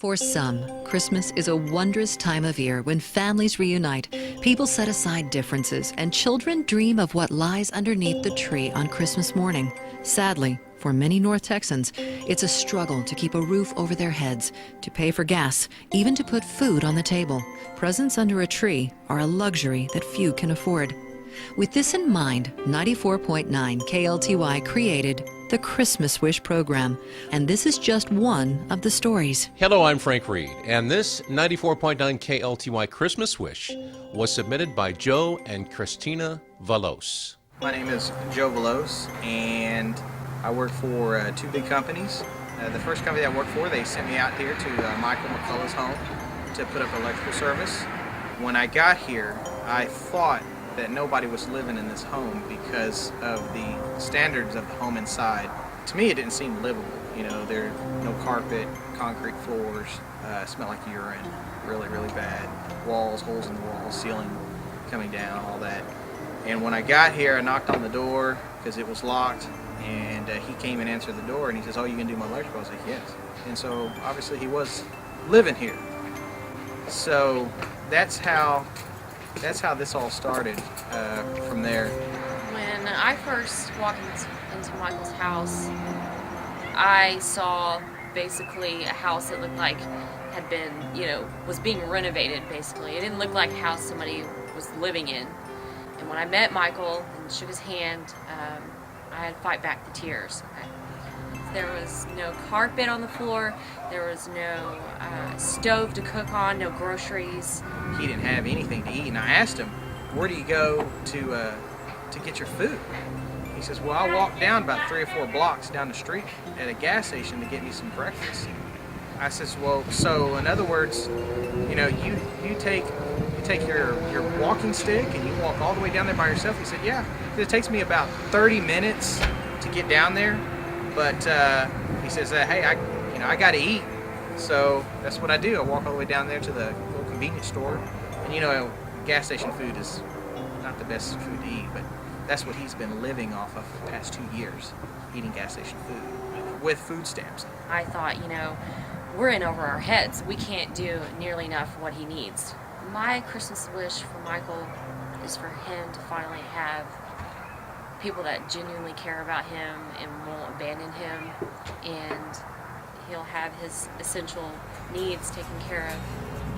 For some, Christmas is a wondrous time of year when families reunite, people set aside differences, and children dream of what lies underneath the tree on Christmas morning. Sadly, for many North Texans, it's a struggle to keep a roof over their heads, to pay for gas, even to put food on the table. Presents under a tree are a luxury that few can afford. With this in mind, 94.9 KLTY created the Christmas Wish program, and this is just one of the stories. Hello, I'm Frank Reed, and this 94.9 KLTY Christmas Wish was submitted by Joe and Christina Valos. My name is Joe Valos, and I work for two big companies. The first company I worked for, they sent me out here to Micheal McCullough's home to put up electrical service. When I got here, I thought that nobody was living in this home because of the standards of the home inside. To me, it didn't seem livable. You know, there's no carpet, concrete floors, smell like urine, really, really bad. Walls, holes in the walls, ceiling coming down, all that. And when I got here, I knocked on the door because it was locked, and he came and answered the door, and he says, "Oh, you can do my electrical?" I was like, "Yes." And so obviously he was living here. So that's how this all started from there. When I first walked into Michael's house, I saw basically a house that looked like had been, was being renovated basically. It didn't look like a house somebody was living in. And when I met Michael and shook his hand, I had to fight back the tears. There was no carpet on the floor, there was no stove to cook on, no groceries. He didn't have anything to eat, and I asked him, "Where do you go to get your food?" He says, "Well, I walk down about 3 or 4 blocks down the street at a gas station to get me some breakfast." I says, "Well, so in other words, you take your walking stick and you walk all the way down there by yourself?" He said, "Yeah, it takes me about 30 minutes to get down there, but he says, hey, I got to eat, so that's what I do. I walk all the way down there to the little convenience store, and gas station food is not the best food to eat, but that's what he's been living off of for the past 2 years, eating gas station food with food stamps." I thought, we're in over our heads. We can't do nearly enough what he needs. My Christmas wish for Michael is for him to finally have people that genuinely care about him and won't abandon him, and he'll have his essential needs taken care of,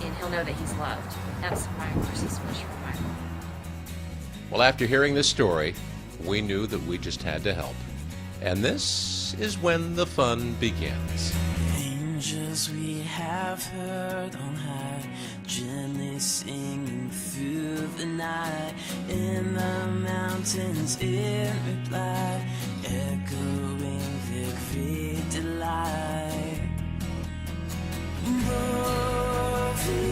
and he'll know that he's loved. That's my Christmas wish for Michael. Well, after hearing this story, we knew that we just had to help. And this is when the fun begins. Angels we have heard on high, gently singing through the night. In the mountains in reply, echoing their great delight. Gloria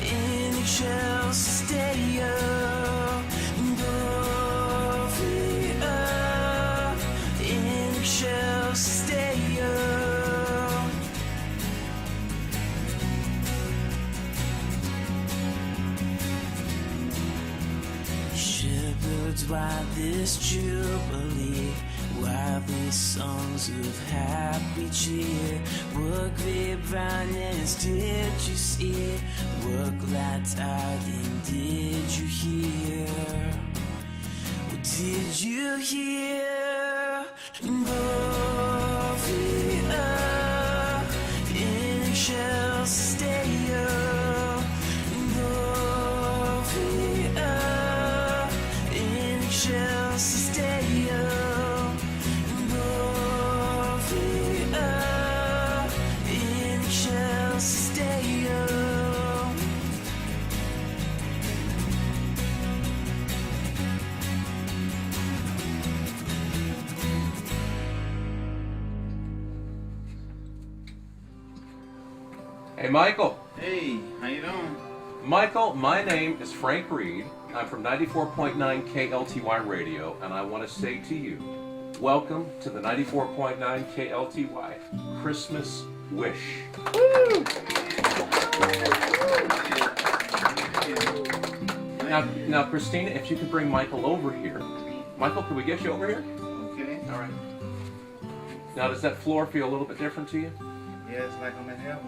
in excelsis Deo, Gloria in excelsis Deo. Shepherds, why this jubilee? Why these songs of happy cheer? What great brightness did you see? What glad tidings did you hear? What did you hear? Gloria in excelsis Deo, Gloria in excelsis Deo. Hey, Michael. Hey, how you doing? Michael, my name is Frank Reed. I'm from 94.9 KLTY Radio, and I want to say to you, welcome to the 94.9 KLTY Christmas Wish. Woo! Now, Christina, if you could bring Michael over here. Michael, can we get you over here? Okay. All right. Now, does that floor feel a little bit different to you? Yeah, it's like I'm in heaven.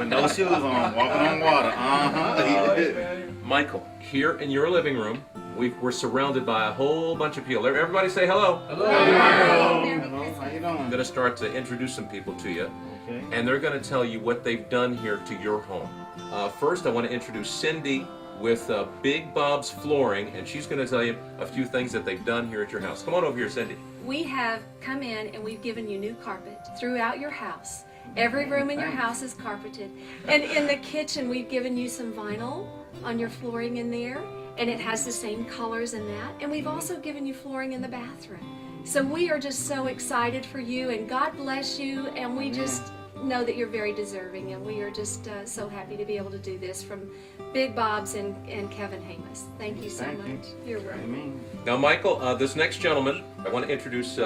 With no shoes on, walking on water. Michael, here in your living room, we're surrounded by a whole bunch of people. Everybody say hello. Hello. Hello. How you doing? I'm going to start to introduce some people to you, Okay. and they're going to tell you what they've done here to your home. First, I want to introduce Cindy with Big Bob's Flooring, and she's going to tell you a few things that they've done here at your house. Come on over here, Cindy. We have come in and we've given you new carpet throughout your house. Every room in your house is carpeted. And in the kitchen, we've given you some vinyl on your flooring in there, and it has the same colors in that. And we've also given you flooring in the bathroom. So we are just so excited for you, and God bless you, and we just know that you're very deserving, and we are just so happy to be able to do this from Big Bob's and Kevin Hamus. Thank you so much. You're welcome. Amen. Now, Michael, this next gentleman, I want to introduce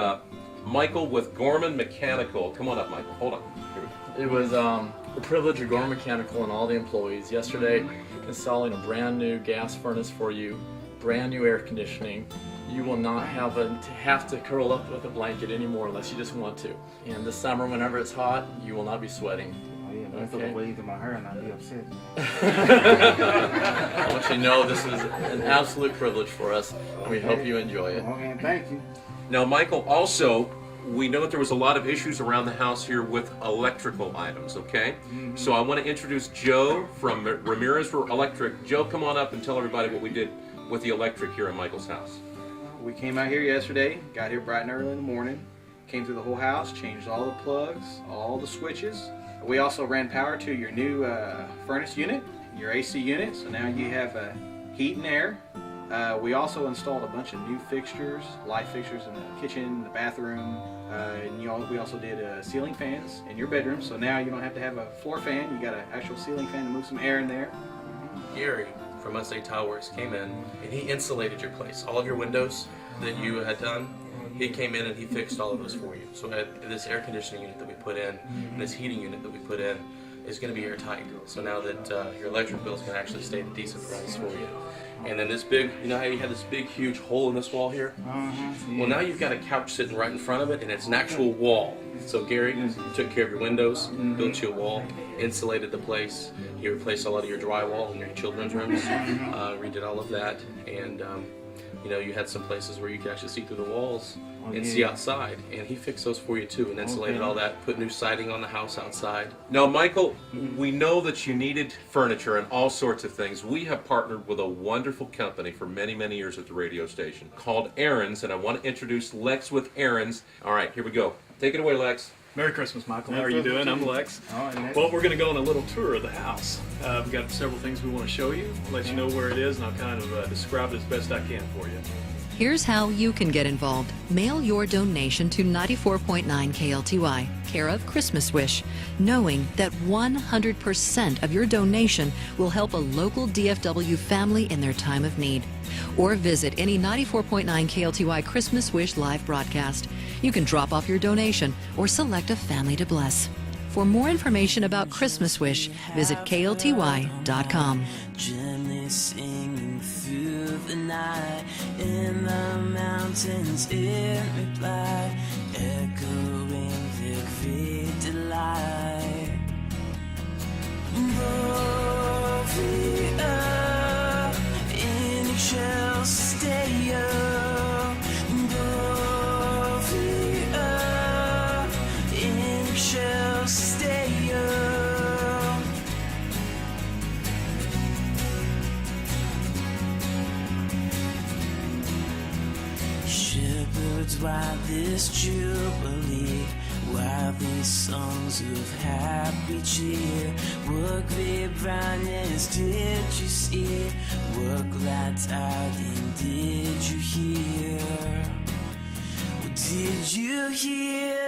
Michael with Gorman Mechanical. Come on up, Michael. Hold on. Here we go. It was a privilege of Gorman Mechanical and all the employees yesterday installing a brand new gas furnace for you, brand new air conditioning. You will not have to curl up with a blanket anymore unless you just want to. And this summer, whenever it's hot, you will not be sweating. Oh yeah, don't feel the waves in my hair and I'll be upset. I want you to know this is an absolute privilege for us, and we hope you enjoy it. Okay, thank you. Now, Michael, also, we know that there was a lot of issues around the house here with electrical items, okay? So I want to introduce Joe from Ramirez Electric. Joe, come on up and tell everybody what we did with the electric here in Michael's house. We came out here yesterday, got here bright and early in the morning, came through the whole house, changed all the plugs, all the switches. We also ran power to your new furnace unit, your AC unit, so now you have heat and air. We also installed a bunch of new fixtures, light fixtures in the kitchen, the bathroom, and we also did ceiling fans in your bedroom, so now you don't have to have a floor fan, you got an actual ceiling fan to move some air in there. Gary from USA Towers came in and he insulated your place. All of your windows that you had done, he came in and he fixed all of those for you. So this air conditioning unit that we put in, and this heating unit that we put in, is going to be airtight. So now that your electric bill is going to actually stay at a decent price for you. And then this big, you know how you had this big huge hole in this wall here? Well, now you've got a couch sitting right in front of it, and it's an actual wall. So Gary took care of your windows, built you a wall, insulated the place. He replaced a lot of your drywall in your children's rooms, redid all of that, and you know, you had some places where you could actually see through the walls and see outside, and he fixed those for you too, and insulated all that, put new siding on the house outside. Now, Michael, we know that you needed furniture and all sorts of things. We have partnered with a wonderful company for many, many years at the radio station called Aaron's, and I want to introduce Lex with Aaron's. All right, here we go. Take it away, Lex. Merry Christmas, Michael. How are you doing? I'm Lex. Well, we're going to go on a little tour of the house. We've got several things we want to show you, let you know where it is, and I'll kind of describe it as best I can for you. Here's how you can get involved. Mail your donation to 94.9 KLTY, care of Christmas Wish, knowing that 100% of your donation will help a local DFW family in their time of need. Or visit any 94.9 KLTY Christmas Wish live broadcast. You can drop off your donation or select a family to bless. For more information about Christmas Wish, visit KLTY.com. Gently singing through the night, in the mountains in reply, echoing their great delight. Gloria in excelsis Deo, Gloria in excelsis Deo. Shepherds, why this jubilee? Why these songs of happy cheer? What great brightness did you see? What glad tidings did you hear? Did you hear